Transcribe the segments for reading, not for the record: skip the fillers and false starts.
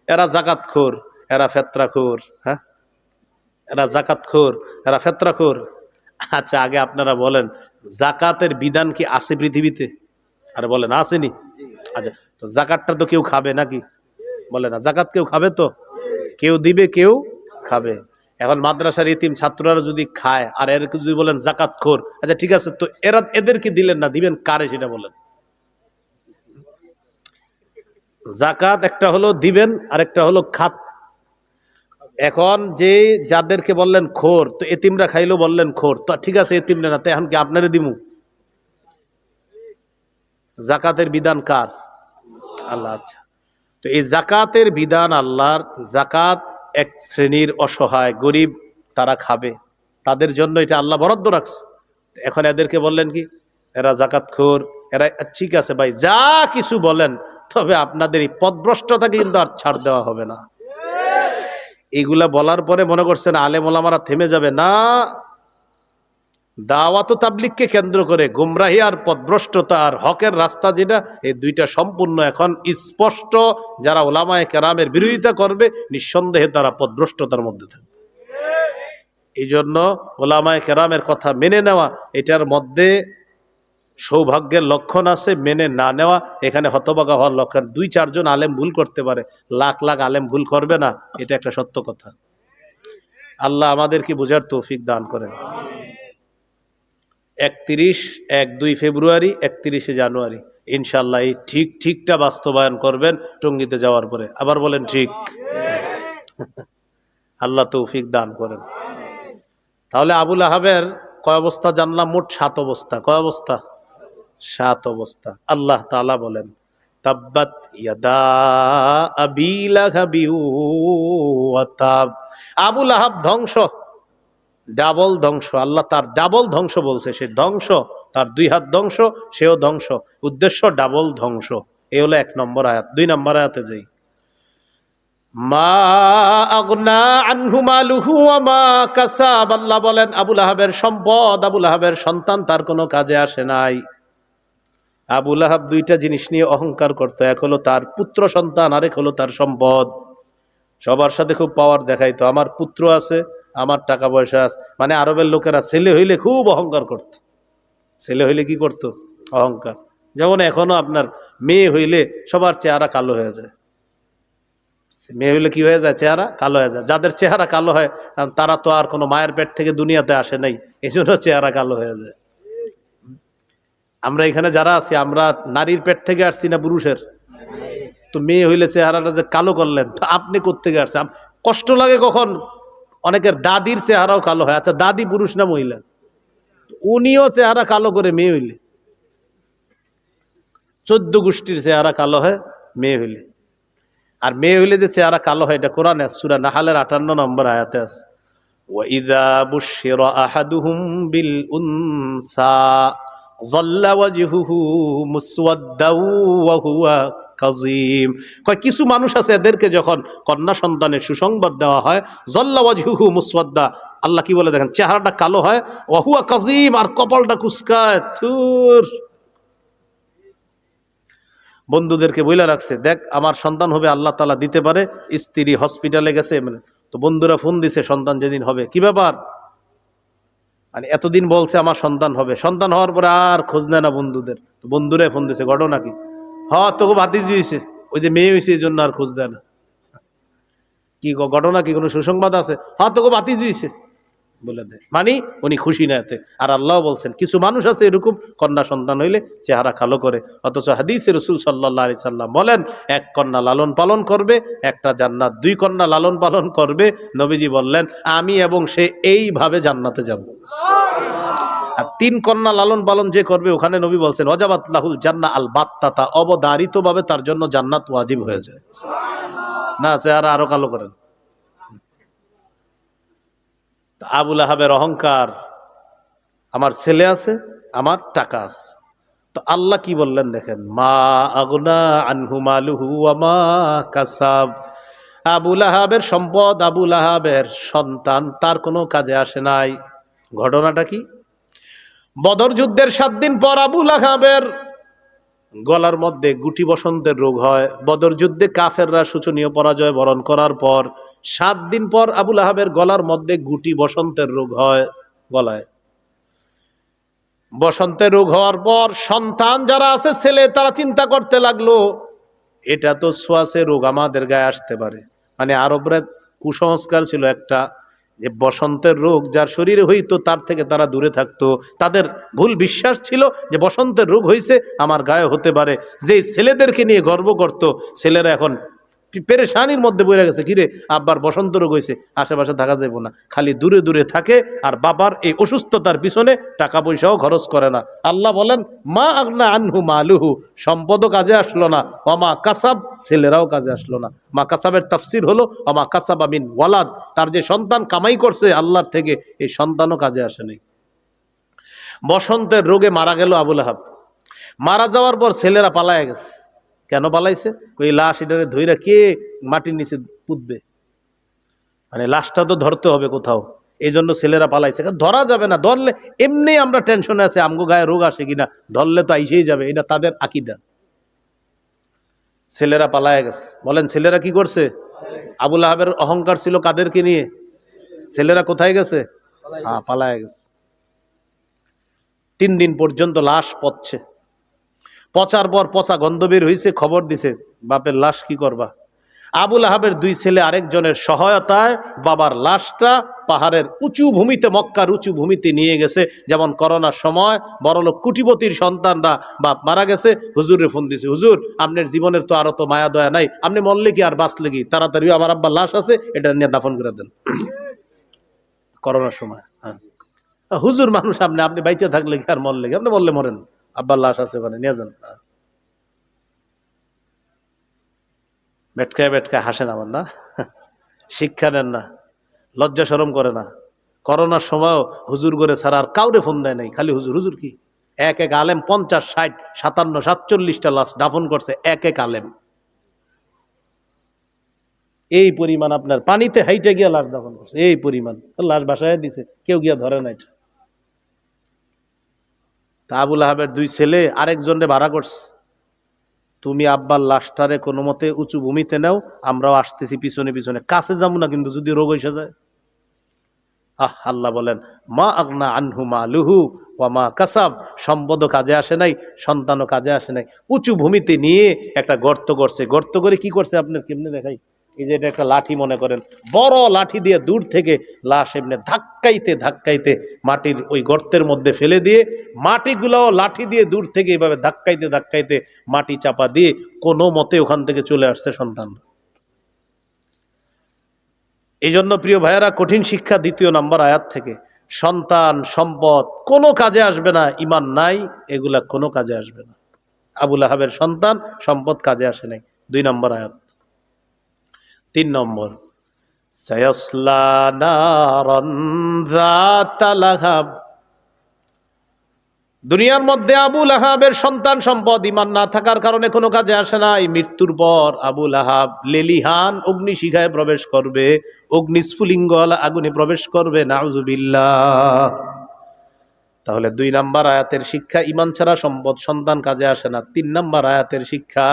এরা জাকাতখোর, এরা ফেতরাখোর। হ্যাঁ, এরা জাকাতখোর, এরা ফেতরাখোর। আচ্ছা, আগে আপনারা বলেন, জাকাতের বিধান কি আছে পৃথিবীতে? আরে বলেন, আসেনি? আচ্ছা, তো জাকাতটা তো কেউ খাবে নাকি? বলে না, জাকাত কেউ খাবে? তো কেউ দিবে, কেউ খাবে। এখন মাদ্রাসার ইতিম ছাত্ররা যদি খায় আর এর যদি বলেন জাকাতখোর, আচ্ছা ঠিক আছে, তো এরা এদেরকে দিলেন না, দিবেন কারে সেটা বলেন। জাকাত একটা হলো দিবেন, আর একটা হলো খাত। এখন যে যাদেরকে বললেন খোর, তো এতিমরা খাইলো বললেন খোর, তো ঠিক আছে এতিমরা না, তো এখন কি আপনারে দিমু? জাকাতের বিধান কার? আল্লাহ। আচ্ছা, তো এই জাকাতের বিধান আল্লাহর। জাকাত এক শ্রেণীর অসহায় গরিব, তারা খাবে, তাদের জন্য এটা আল্লাহ বরাদ্দ রাখছে। এখন এদেরকে বললেন কি এরা জাকাতখোর, এরা, ঠিক আছে ভাই যা কিছু বলেন, তবে আপনাদের এই পথভ্রষ্টতাকে কিন্তু আর ছাড় দেওয়া হবে না। এইগুলা বলার পরে মনে করছেন আলেম ওলামারা থেমে যাবে না। দাওয়াত ও তাবলীগকে কেন্দ্র করে গুমরাহি আর পথভ্রষ্টতা আর হকের রাস্তা, যেটা এই দুইটা সম্পূর্ণ এখন স্পষ্ট। যারা ওলামায়ে কেরামের বিরোধিতা করবে, নিঃসন্দেহে তারা পথভ্রষ্টতার মধ্যে থাকবে। এই জন্য ওলামায়ে কেরামের কথা মেনে নেওয়া, এটার মধ্যে সৌভাগ্যের লক্ষণ আছে। মেনে না নেওয়া এখানে হতভাগা হওয়ার লক্ষণ। 2-4 জন আলেম ভুল করতে পারে, লাখ লাখ আলেম ভুল করবে না, এটা একটা সত্য কথা। আল্লাহ আমাদেরকে বোঝার তৌফিক দান করেন। 2 ফেব্রুয়ারি 31 জানুয়ারি ইনশাল্লাহ এই ঠিকটা বাস্তবায়ন করবেন টঙ্গীতে যাওয়ার পরে। আবার বলেন ঠিক। আল্লাহ তৌফিক দান করেন। তাহলে আবুল আহাবের কয় অবস্থা জানলাম? মোট 7 অবস্থা। কয় অবস্থা? 7 অবস্থা। আল্লাহ তাআলা বলেন, তাব্বাত ইয়াদা আবি লাহাবি ওয়া তাব। আবুল আহাব ধ্বংস, ডাবল ধ্বংস। আল্লাহ তার ডাবল ধ্বংস বলছে। সে ধ্বংস, তার 2 হাত ধ্বংস, সেও ধ্বংস। উদ্দেশ্য ডাবল ধ্বংস। এই হলো 1 নম্বর আয়াত। 2 নম্বর আয়াতে যাই। মা আগনা আনহু মালুহু ওয়া মা কাসাব। আল্লাহ বলেন আবুল আহাবের সম্পদ, আবুল আহাবের সন্তান তার কোনো কাজে আসে নাই। আবুল আহাব 2টা জিনিস নিয়ে অহংকার করত। এক হলো তার পুত্র সন্তান, আরেক হলো তার সম্পদ। সবার সাথে খুব পাওয়ার দেখাইতো, আমার পুত্র আছে, আমার টাকা পয়সা আছে। মানে আরবের লোকেরা ছেলে হইলে খুব অহংকার করত। ছেলে হইলে কি করত? অহংকার। যেমন এখনো আপনার মেয়ে হইলে সবার চেহারা কালো হয়ে যায়। মেয়ে হইলে কি হয়ে যায়? চেহারা কালো হয়ে যায়। যাদের চেহারা কালো হয় তারা তো আর কোনো মায়ের পেট থেকে দুনিয়াতে আসে নাই, এই জন্য চেহারা কালো হয়ে যায়। আমরা এখানে যারা আছি, আমরা নারীর পেট থেকে আসছি না পুরুষের? তো মেয়ে হইলে চেহারাটা যে কালো করলেন, তো আপনি কোত্থেকে আসছেন? কষ্ট লাগে কখন অনেকের দাদির চেহারাও কালো হয়। আচ্ছা, দাদি পুরুষ না মহিলা? উনিও চেহারা কালো করে মেয়ে হইলে। 14 গোষ্ঠীর চেহারা কালো হয় মেয়ে হইলে। আর মেয়ে হইলে যে চেহারা কালো হয়, এটা কোরআনে সূরা নাহালের 58 নম্বর আয়াতে আছে। ওয়াইদা বুশিরা আহাদুহুম বিল উনসা যাল্লা ওয়াজহুহু মুসওয়াদ্দাও ওয়া হুয়া কাযীম। কয় কিছু মানুষ আছে, এদেরকে যখন কন্যা সন্তানের সুসংবাদ দেওয়া হয়, যাল্লা ওয়াজহুহু মুসওয়াদ্দা, আল্লাহ কি বলে দেখেন, চেহারাটা কালো হয়, ওয়া হুয়া কাযীম, আর কপালটা কুঁচকায়। থুর। বন্ধুদেরকে বইলা রাখছে, দেখ আমার সন্তান হবে, আল্লাহ তাআলা দিতে পারে। স্ত্রী হসপিটালে গেছে, তো বন্ধুরা ফোন দিছে সন্তান যেদিন হবে, কি ব্যাপার, মানে এতদিন বলছে আমার সন্তান হবে, সন্তান হওয়ার পরে আর খোঁজ নেয় না বন্ধুদের। তো বন্ধুরাই ফোন দিছে, ঘটনা কি? হ্যাঁ, তোকে ভাতিজি হয়েছে, ওই যে মেয়ে হয়েছে, এই জন্য আর খোঁজ দেয় না। কি ঘটনা কি? কোনো সুসংবাদ আছে? হ্যাঁ, তোকে ভাতিজি হয়েছে বলে দেয়, মানে উনি খুশি না এতে। আর আল্লাহ বলছেন কিছু মানুষ আছে এরকম, কন্যা সন্তান হইলে চেহারা কালো করে। অথচ হাদিসে রাসূল সাল্লাল্লাহু আলাইহি সাল্লাম বলেন, 1 কন্যা লালন পালন করবে, একটা জান্নাত। 2 কন্যা লালন পালন করবে, নবীজি বললেন আমি এবং সে এইভাবে জান্নাতে যাব। আর 3 কন্যা লালন পালন যে করবে, ওখানে নবী বলছেন ওয়াজাবাত লাহুল জান্নাহ আল বাত্তাতা, অবধারিতভাবে তার জন্য জান্নাত ওয়াজিব হয়ে যায়। না, চেহারা আরো কালো করেন। আবুল আহাবের অহংকার, আমার ছেলে আছে, আমার টাকা আছে। তো আল্লাহ কি বললেন দেখেন, মা আগনা আনহু মালুহু ওয়া মা কাসাব। আবুল আহাবের সম্পদ, আবুল আহাবের সন্তান তার কোনো কাজে আসে নাই। ঘটনাটা কি? বদর যুদ্ধের 7 দিন পর আবুল আহাবের গলার মধ্যে গুটি বসন্তের রোগ হয়। বদর যুদ্ধে কাফেররা শোচনীয় পরাজয় বরণ করার পর 7 দিন পর আবু লাহাবের গলার মধ্যে গুটি বসন্তের রোগ হয়। গলায় বসন্তের রোগ হওয়ার পর সন্তান যারা আছে ছেলে, তারা চিন্তা করতে লাগলো এটা তো ছোঁয়াচে রোগ, আমাদের গায়ে আসতে পারে। মানে আরবরা কুসংস্কার ছিল একটা, যে বসন্তের রোগ যার শরীরে হইতো তার থেকে তারা দূরে থাকতো। তাদের ভুল বিশ্বাস ছিল যে বসন্তের রোগ হয়েছে আমার গায়ে হতে পারে। যে ছেলেদেরকে নিয়ে গর্ব করত, ছেলেরা এখন পেরেশানির মধ্যে বইরা গেছে, কিরে আব্বার বসন্ত রোগ হয়েছে, আশেপাশে থাকা যাবে না, খালি দূরে দূরে থাকে আর বাবার এই অসুস্থতার পিছনে টাকা পয়সাও খরচ করে না। আল্লাহ বলেন মা আগনা আনহু মালুহু, সম্পদও কাজে আসলো না, অমা কাসাব, ছেলেরাও কাজে আসলো না। মা কাসাবের তাফসির হলো অমা কাসাবা মিন ওয়ালাদ, তার যে সন্তান কামাই করছে আল্লাহর থেকে, এই সন্তানও কাজে আসে নাই। বসন্তের রোগে মারা গেল আবু লাহাব। মারা যাওয়ার পর ছেলেরা পালায় গেছে। কেন পালাইছে? ওই লাশ এটারে ধইরা কে মাটির নিচে পুঁতবে, মানে লাশটা তো ধরতে হবে কোথাও, এই জন্য ছেলেরা পালাইছে। ধরা যাবে না, ধরলে এমনি আমরা টেনশনে আছে আমগো গায়ে রোগ আসে কিনা, ধরলে তো আইসেই যাবে, এটা তাদের আকীদা। ছেলেরা পালায় গেছে। বলেন ছেলেরা কি করছে? আবু লাহাবের অহংকার ছিল কাদেরকে নিয়ে? ছেলেরা কোথায় গেছে? হ্যাঁ, পালায় গেছে। 3 দিন পর্যন্ত লাশ পচছে। পচার পর পচা গন্ধ বের হয়েছে, খবর দিছে বাপের লাশ কি করবা। আবু লাহাবের 2 ছেলে আরেকজনের সহায়তায় বাবার লাশটা পাহাড়ের উঁচু ভূমিতে, মক্কার উঁচু ভূমিতে নিয়ে গেছে। যেমন করোনার সময় বড়লোক কুটিপতির সন্তানরা বাপ মারা গেছে, হুজুরে ফোন দিছে, হুজুর আপনার জীবনের তো আরো তো মায়া দয়া নাই, আপনি মরলে কি আর বাঁচলে কি, তাড়াতাড়ি আমার আব্বার লাশ আছে, এটা নিয়ে দাফন করে দেন। করোনার সময় হ্যাঁ, হুজুর মানুষ, আপনি বাইচা থাকলে কি আর মরলে কি, আপনি মরলে মরেন, আব্বার লাশ আছে ওখানে নিয়ে যান। বেটকায় বেটকায় হাসেন আমার না, শিক্ষা নেন না, লজ্জা শরম করে না। করোনার সময় হুজুর করে ছাড়া আর কাউরে ফোন দেয় নাই, খালি হুজুর হুজুর কি। এক এক আলেম 50, 60, 57, 47টা লাশ দাফন করছে এক এক আলেম। এই পরিমাণ আপনার পানিতে হাইটে গিয়া লাশ দাফন করছে, এই পরিমাণ লাশ বাসায় দিছে, কেউ গিয়া ধরে নাই। তা আবু লাহাবের 2 ছেলে আরেকজনরে ভাড়া করছে, তুমি আব্বার লাশটারে কোনো মতে উঁচু ভূমিতে নাও, আমরাও আসতেছি পিছনে পিছনে, কাছে যাবো না কিন্তু যদি রোগ এসে যায়। আল্লাহ বলেন মা আগনা আনহু মালুহু ওয়া মা কাসাব, সম্পদও কাজে আসে নাই, সন্তানও কাজে আসে নাই। উঁচু ভূমিতে নিয়ে একটা গর্ত করছে। গর্ত করে কি করছে আপনার কেমনে দেখাই, এই যে এটা একটা লাঠি মনে করেন, বড় লাঠি দিয়ে দূর থেকে লাশ এমনি ধাক্কাইতে ধাক্কাইতে মাটির ওই গর্তের মধ্যে ফেলে দিয়ে, মাটিগুলাও লাঠি দিয়ে দূর থেকে এইভাবে ধাক্কাইতে ধাক্কাইতে মাটি চাপা দিয়ে কোনো মতে ওখান থেকে চলে আসছে সন্তান। এই জন্য প্রিয় ভাইয়েরা, কঠিন শিক্ষা 2 নম্বর আয়াত থেকে, সন্তান সম্পদ কোনো কাজে আসবে না, ইমান নাই এগুলা কোনো কাজে আসবে না। আবু লাহাবের সন্তান সম্পদ কাজে আসে নাই। 2 নম্বর আয়াত। 3 নম্বর, সায়াসলা নারান যাতা লাহাব। দুনিয়ার মধ্যে আবু লাহাবের সন্তান সম্পদ ইমান না থাকার কারণে কোনো কাজে আসে না। এই মৃত্যুর পর আবু লাহাব লেলিহান অগ্নিশিখায় প্রবেশ করবে, অগ্নিস্ফুলিঙ্গ আগুনে প্রবেশ করবে, নাউজুবিল্লাহ। তাহলে 2 নম্বর আয়াতের শিক্ষা, ইমান ছাড়া সম্পদ সন্তান কাজে আসে না। 3 নম্বর আয়াতের শিক্ষা,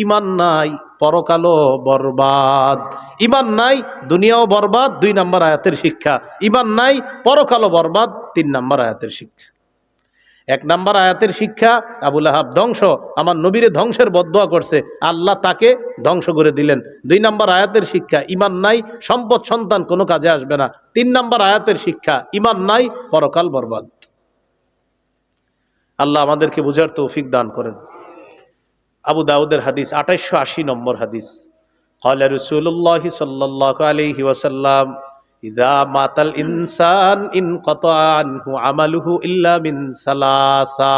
ইমান নাই পরকালও বরবাদ। ইমান নাই দুনিয়াও বরবাদ, 2 নম্বর আয়াতের শিক্ষা। ইমান নাই পরকালও বরবাদ, 3 নম্বর আয়াতের শিক্ষা। 1 নম্বর আয়াতের শিক্ষা, আবু লাহাব ধ্বংস, আমার নবীরে ধ্বংসের বদদোয়া করছে, আল্লাহ তাকে ধ্বংস করে দিলেন। 2 নম্বর আয়াতের শিক্ষা, ইমান নাই সম্পদ সন্তান কোনো কাজে আসবে না। 3 নম্বর আয়াতের শিক্ষা, ইমান নাই পরকাল বরবাদ। আল্লাহ আমাদেরকে বুঝার তৌফিক দান করেন। আবু দাউদের হাদিস, 2880 নম্বর হাদিস, قال رسول الله صلى الله عليه وسلم ইদা মাতাল ইনসান ইনকাতা আনহু আমালুহু ইল্লা মিন সালাসা।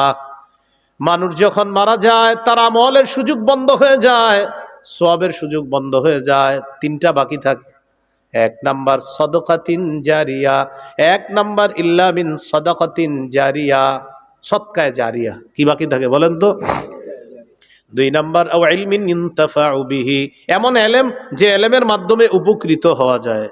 মানুষ যখন মারা যায় তার আমলের সুযোগ বন্ধ হয়ে যায়, সওয়াবের সুযোগ বন্ধ হয়ে যায়, 3টা বাকি থাকে। 1 নাম্বার সাদাকাতিন জারিয়া, 1 নাম্বার ইল্লা মিন সাদাকাতিন জারিয়া, সদকায়ে জারিয়া। কি বাকি থাকে বলেন তো? 2 নাম্বার আও ইলমিন ইনতাফাউ বিহি, এমন ইলম যে ইলমের মাধ্যমে উপকৃত হওয়া যায়।